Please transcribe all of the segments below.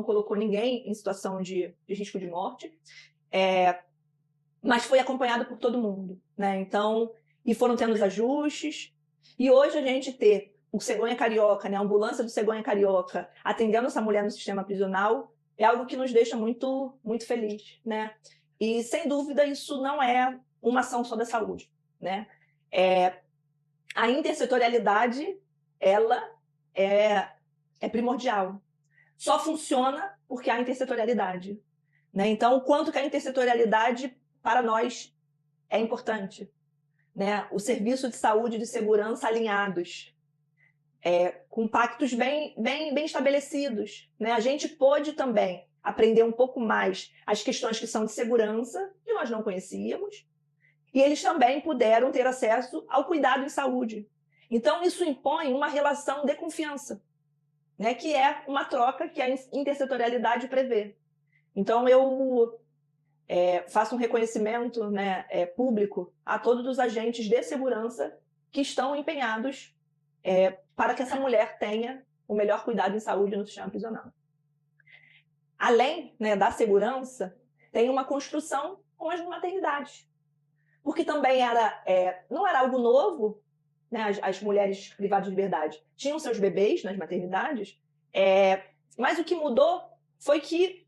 não colocou ninguém em situação de risco de morte, mas foi acompanhado por todo mundo, né? Então, e foram tendo os ajustes, e hoje a gente ter o Cegonha Carioca, né, a ambulância do Cegonha Carioca, atendendo essa mulher no sistema prisional, é algo que nos deixa muito, muito feliz, né? E, sem dúvida, isso não é uma ação só da saúde, né? A intersetorialidade, ela é primordial. Só funciona porque há intersetorialidade, né? Então, o quanto que a intersetorialidade, para nós, é importante, né? O serviço de saúde e de segurança alinhados, com pactos bem estabelecidos, né? A gente pôde também aprender um pouco mais as questões que são de segurança, que nós não conhecíamos, e eles também puderam ter acesso ao cuidado em saúde. Então, isso impõe uma relação de confiança, né? Que é uma troca que a intersetorialidade prevê. Então, eu faço um reconhecimento, né, público a todos os agentes de segurança que estão empenhados para que essa mulher tenha o melhor cuidado em saúde no sistema prisional. Além, né, da segurança, tem uma construção com as maternidades, porque também não era algo novo, né, as mulheres privadas de liberdade tinham seus bebês nas maternidades, mas o que mudou foi que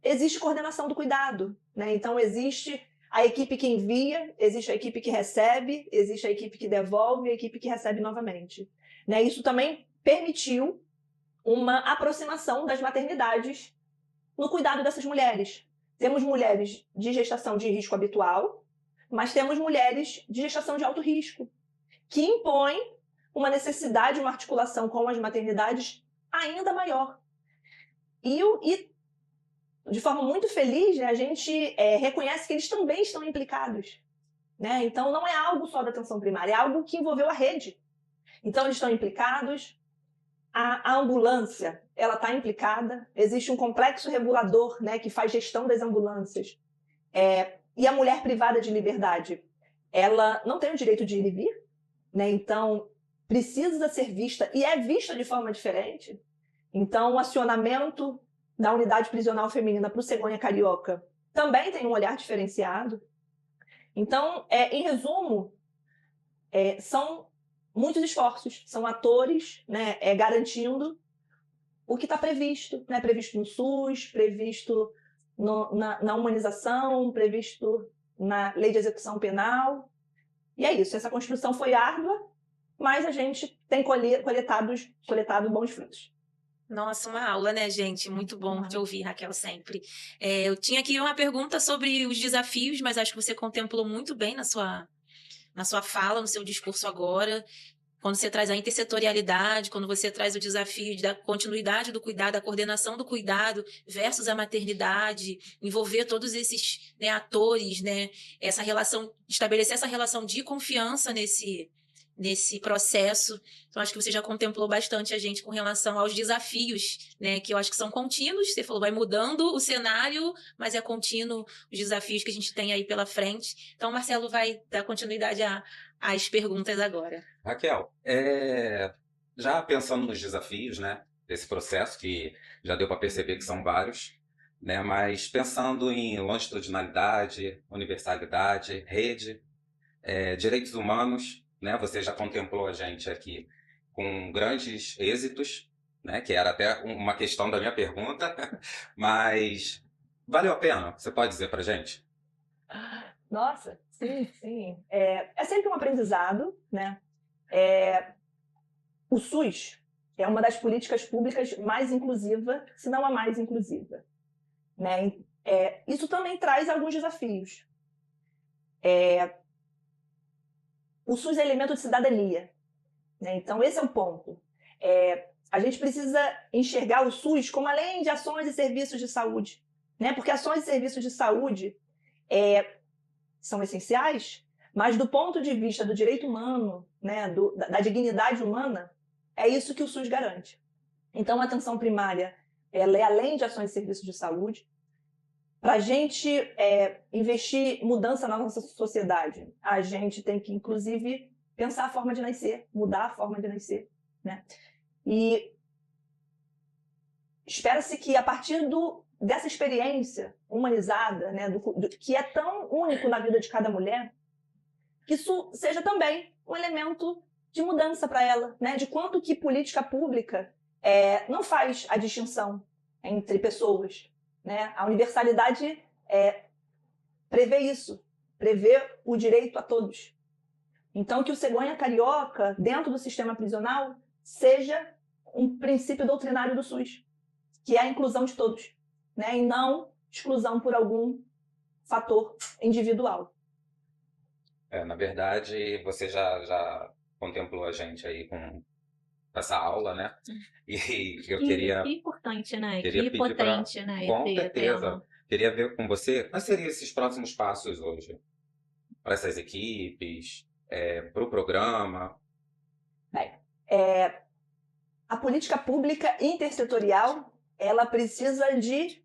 existe coordenação do cuidado, né? Então existe a equipe que envia, existe a equipe que recebe, existe a equipe que devolve e a equipe que recebe novamente, né? Isso também permitiu uma aproximação das maternidades no cuidado dessas mulheres. Temos mulheres de gestação de risco habitual, mas temos mulheres de gestação de alto risco, que impõem uma necessidade, uma articulação com as maternidades ainda maior. E de forma muito feliz, né, a gente reconhece que eles também estão implicados, né? Então, não é algo só da atenção primária, é algo que envolveu a rede. Então, eles estão implicados, a ambulância está implicada, existe um complexo regulador, né, que faz gestão das ambulâncias. E a mulher privada de liberdade, ela não tem o direito de ir e vir, né? Então, precisa ser vista, e é vista de forma diferente. Então, o acionamento da unidade prisional feminina para o Cegonha Carioca também tem um olhar diferenciado. Então, em resumo, são muitos esforços, são atores, né, garantindo o que está previsto, né, previsto no SUS, previsto na humanização, previsto na lei de execução penal. E é isso, essa construção foi árdua, mas a gente tem coletado bons frutos. Nossa, uma aula, né, gente? Muito bom te ouvir, Raquel, sempre. Eu tinha aqui uma pergunta sobre os desafios, mas acho que você contemplou muito bem na sua fala, no seu discurso agora. Quando você traz a intersetorialidade, quando você traz o desafio da continuidade do cuidado, da coordenação do cuidado versus a maternidade, envolver todos esses, né, atores, né, essa relação, estabelecer essa relação de confiança nesse processo. Então, acho que você já contemplou bastante a gente com relação aos desafios, né, que eu acho que são contínuos. Você falou, vai mudando o cenário, mas é contínuo os desafios que a gente tem aí pela frente. Então, o Marcelo vai dar continuidade às perguntas agora. Raquel, já pensando nos desafios, né, desse processo, que já deu para perceber que são vários, né, mas pensando em longitudinalidade, universalidade, rede, direitos humanos, né, você já contemplou a gente aqui com grandes êxitos, né, que era até uma questão da minha pergunta, mas valeu a pena? Você pode dizer para a gente? Nossa, sim. É sempre um aprendizado, né? O SUS é uma das políticas públicas mais inclusiva, se não a mais inclusiva, né? Isso também traz alguns desafios. O SUS é elemento de cidadania, né? Então esse é o ponto. A gente precisa enxergar o SUS como além de ações e serviços de saúde, né? Porque ações e serviços de saúde são essenciais, mas do ponto de vista do direito humano, né, da dignidade humana, é isso que o SUS garante. Então, a atenção primária ela é além de ações e serviços de saúde. Para a gente investir mudança na nossa sociedade, a gente tem que, inclusive, pensar a forma de nascer, mudar a forma de nascer, né? E espera-se que a partir dessa experiência humanizada, né, que é tão único na vida de cada mulher, que isso seja também um elemento de mudança para ela, né, de quanto que política pública não faz a distinção entre pessoas, né? A universalidade prevê isso, prevê o direito a todos. Então, que o cegonha carioca, dentro do sistema prisional, seja um princípio doutrinário do SUS, que é a inclusão de todos, né? E não exclusão por algum fator individual. Na verdade, você já contemplou a gente aí com essa aula, né? E eu queria... Que importante, né? Queria Que pedir potente, né? Com esse certeza. tema. Queria ver com você quais seriam esses próximos passos hoje para essas equipes, para o programa. Bem, a política pública intersetorial, ela precisa de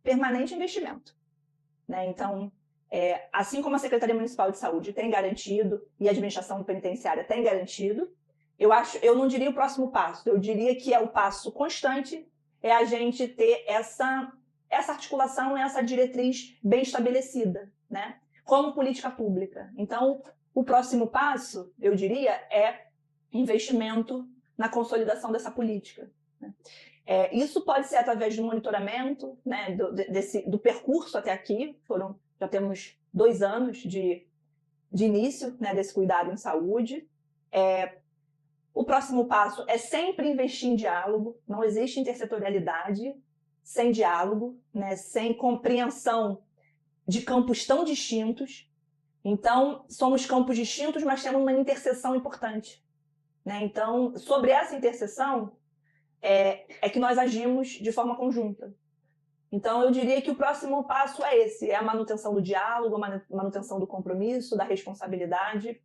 permanente investimento, né? Então, assim como a Secretaria Municipal de Saúde tem garantido e a administração penitenciária tem garantido, eu não diria o próximo passo, eu diria que o passo constante é a gente ter essa articulação, essa diretriz bem estabelecida, né? Como política pública. Então, o próximo passo, eu diria, é investimento na consolidação dessa política, né? Isso pode ser através do monitoramento, né, do percurso até aqui. Já temos 2 anos de início, né, desse cuidado em saúde. O próximo passo é sempre investir em diálogo. Não existe intersetorialidade sem diálogo, né, sem compreensão de campos tão distintos. Então, somos campos distintos, mas temos uma interseção importante, né? Então, sobre essa interseção, é que nós agimos de forma conjunta. Então, eu diria que o próximo passo é esse, é a manutenção do diálogo, a manutenção do compromisso, da responsabilidade.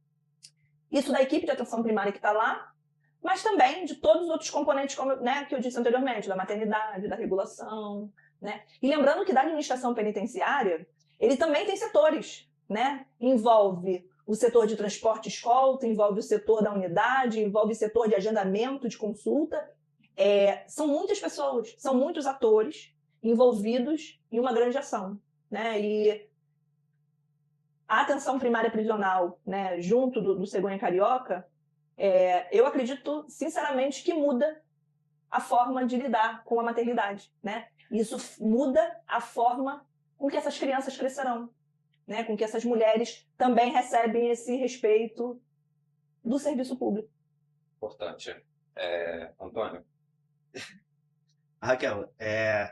Isso da equipe de atenção primária que está lá, mas também de todos os outros componentes, como, né, que eu disse anteriormente, da maternidade, da regulação, né? E lembrando que da administração penitenciária, ele também tem setores, né? Envolve o setor de transporte e escolta, envolve o setor da unidade, envolve o setor de agendamento, de consulta. São muitas pessoas, são muitos atores envolvidos em uma grande ação, né? E a atenção primária prisional, né, junto do cegonha carioca, eu acredito sinceramente que muda a forma de lidar com a maternidade, né? Isso muda a forma com que essas crianças crescerão, né? Com que essas mulheres também recebem esse respeito do serviço público. Importante. Antônio? Raquel,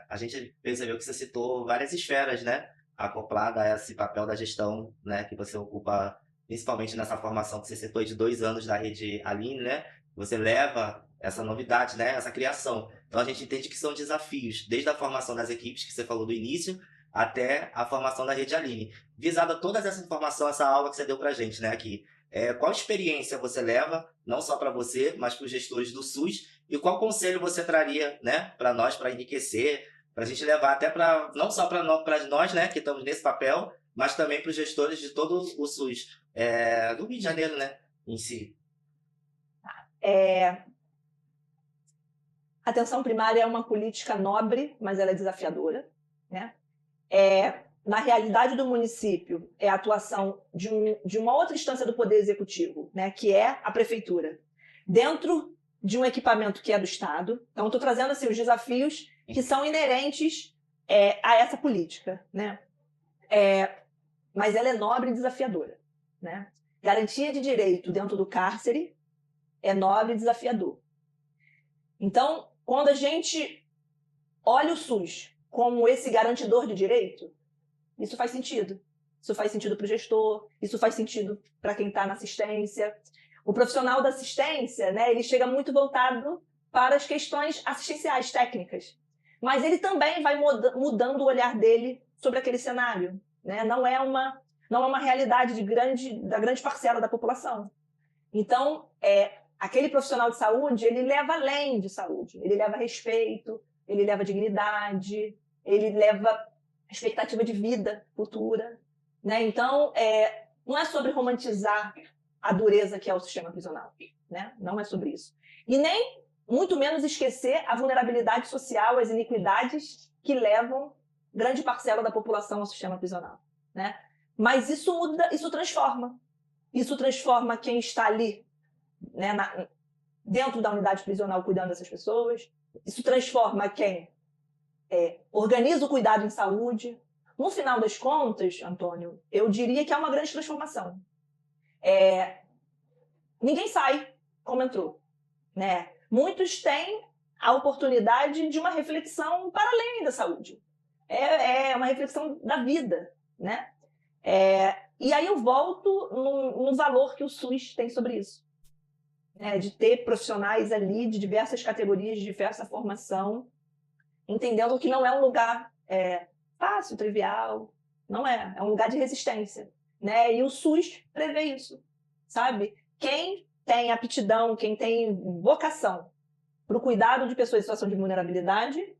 a gente percebeu que você citou várias esferas, né, acoplada a esse papel da gestão, né, que você ocupa, principalmente nessa formação que você citou de 2 anos da Rede Aline, né, você leva essa novidade, né, essa criação. Então a gente entende que são desafios, desde a formação das equipes que você falou do início, até a formação da Rede Aline. Visada toda essa informação, essa aula que você deu pra gente, né, aqui. Qual experiência você leva, não só para você, mas para os gestores do SUS, e qual conselho você traria, né, para nós, para enriquecer, para a gente levar até não só para nós, né, que estamos nesse papel, mas também para os gestores de todo o SUS, do Rio de Janeiro, né, em si. A atenção primária é uma política nobre, mas ela é desafiadora, né? Na realidade do município, é a atuação de uma outra instância do Poder Executivo, né, que é a Prefeitura, dentro de um equipamento que é do Estado. Então, estou trazendo assim, os desafios que são inerentes a essa política, né? Mas ela é nobre e desafiadora, né? Garantia de direito dentro do cárcere é nobre e desafiador. Então, quando a gente olha o SUS como esse garantidor de direito, isso faz sentido. Isso faz sentido para o gestor, isso faz sentido para quem está na assistência. O profissional da assistência, né, ele chega muito voltado para as questões assistenciais, técnicas. Mas ele também vai mudando o olhar dele sobre aquele cenário, né? Não é uma realidade da grande parcela da população. Então, aquele profissional de saúde, ele leva além de saúde. Ele leva respeito, ele leva dignidade, ele leva expectativa de vida futura, né? Então, não é sobre romantizar a dureza que é o sistema prisional, né? Não é sobre isso. E nem muito menos esquecer a vulnerabilidade social, as iniquidades que levam grande parcela da população ao sistema prisional, né? Mas isso muda, isso transforma quem está ali, né, dentro da unidade prisional cuidando dessas pessoas, isso transforma quem organiza o cuidado em saúde. No final das contas, Antônio, eu diria que é uma grande transformação. Ninguém sai como entrou, né? Muitos têm a oportunidade de uma reflexão para além da saúde. É uma reflexão da vida, né? E aí eu volto no valor que o SUS tem sobre isso. De ter profissionais ali de diversas categorias, de diversa formação, entendendo que não é um lugar fácil, trivial, não é. É um lugar de resistência, né? E o SUS prevê isso, sabe? Quem tem aptidão, quem tem vocação para o cuidado de pessoas em situação de vulnerabilidade,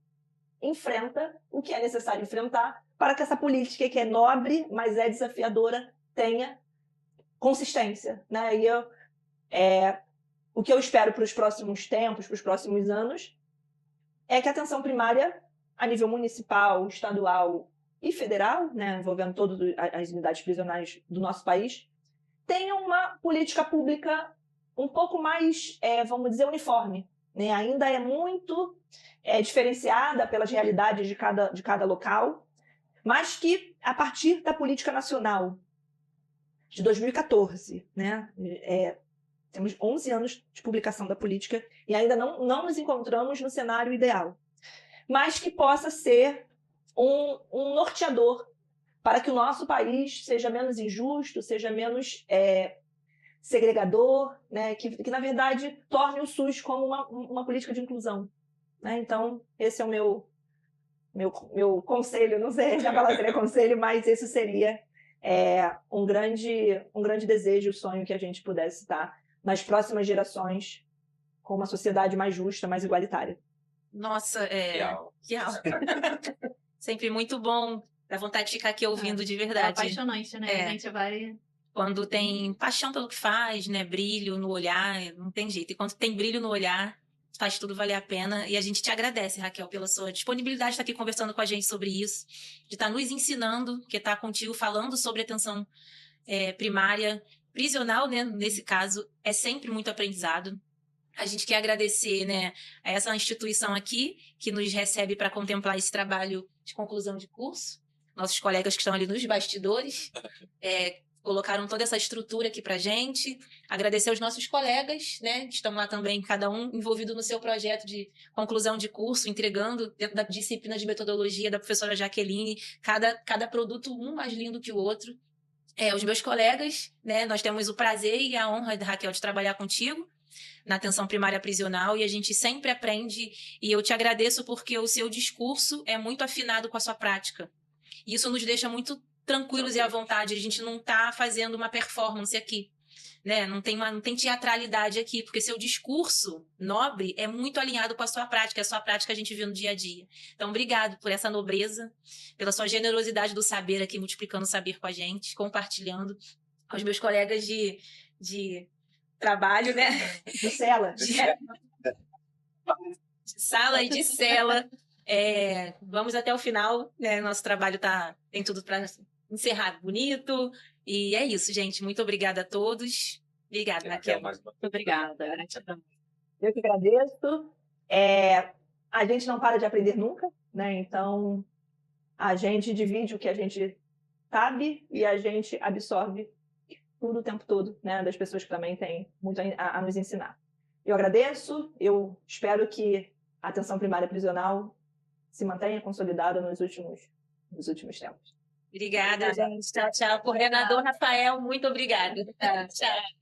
enfrenta o que é necessário enfrentar para que essa política, que é nobre, mas é desafiadora, tenha consistência, né? E o que eu espero para os próximos tempos, para os próximos anos, é que a atenção primária, a nível municipal, estadual e federal, né, envolvendo todas as unidades prisionais do nosso país, tenha uma política pública um pouco mais, vamos dizer, uniforme, né? Ainda é muito diferenciada pelas realidades de cada local, mas que, a partir da política nacional de 2014, né, temos 11 anos de publicação da política e ainda não nos encontramos no cenário ideal, mas que possa ser um norteador para que o nosso país seja menos injusto, seja menos segregador, né? Que, na verdade, torne o SUS como uma política de inclusão, né? Então, esse é o meu conselho, não sei se a palavra seria conselho, mas esse seria um grande desejo, sonho que a gente pudesse estar nas próximas gerações com uma sociedade mais justa, mais igualitária. Nossa, que aula. Sempre muito bom. Dá vontade de ficar aqui ouvindo de verdade. É apaixonante, né? A gente vai... Quando tem paixão pelo que faz, né? Brilho no olhar, não tem jeito. E quando tem brilho no olhar, faz tudo valer a pena. E a gente te agradece, Raquel, pela sua disponibilidade de estar aqui conversando com a gente sobre isso, de estar nos ensinando, que estar contigo falando sobre atenção primária, prisional, né? Nesse caso, é sempre muito aprendizado. A gente quer agradecer, né, a essa instituição aqui, que nos recebe para contemplar esse trabalho de conclusão de curso. Nossos colegas que estão ali nos bastidores colocaram toda essa estrutura aqui para a gente. Agradecer aos nossos colegas, né, que estão lá também, cada um envolvido no seu projeto de conclusão de curso, entregando dentro da disciplina de metodologia da professora Jaqueline, cada produto um mais lindo que o outro. Os meus colegas, né, nós temos o prazer e a honra, Raquel, de trabalhar contigo na atenção primária prisional, e a gente sempre aprende, e eu te agradeço porque o seu discurso é muito afinado com a sua prática. E isso nos deixa muito tranquilos e à vontade, a gente não está fazendo uma performance aqui, né? Não tem teatralidade aqui, porque seu discurso nobre é muito alinhado com a sua prática, a sua prática a gente vê no dia a dia. Então, obrigado por essa nobreza, pela sua generosidade do saber aqui, multiplicando o saber com a gente, compartilhando. Aos meus colegas de trabalho, né? De cela. De sala e de cela. Vamos até o final, né? Nosso trabalho tem tudo para encerrar bonito. E é isso, gente. Muito obrigada a todos. Obrigada, Raquel. Muito obrigada. Eu que agradeço. A gente não para de aprender nunca, né? Então, a gente divide o que a gente sabe e a gente absorve tudo o tempo todo, né, das pessoas que também têm muito a nos ensinar. Eu agradeço, eu espero que a atenção primária prisional se mantenha consolidada nos últimos tempos. Obrigada, gente. Tchau, tchau. Coordenador Rafael, muito obrigada. Tchau.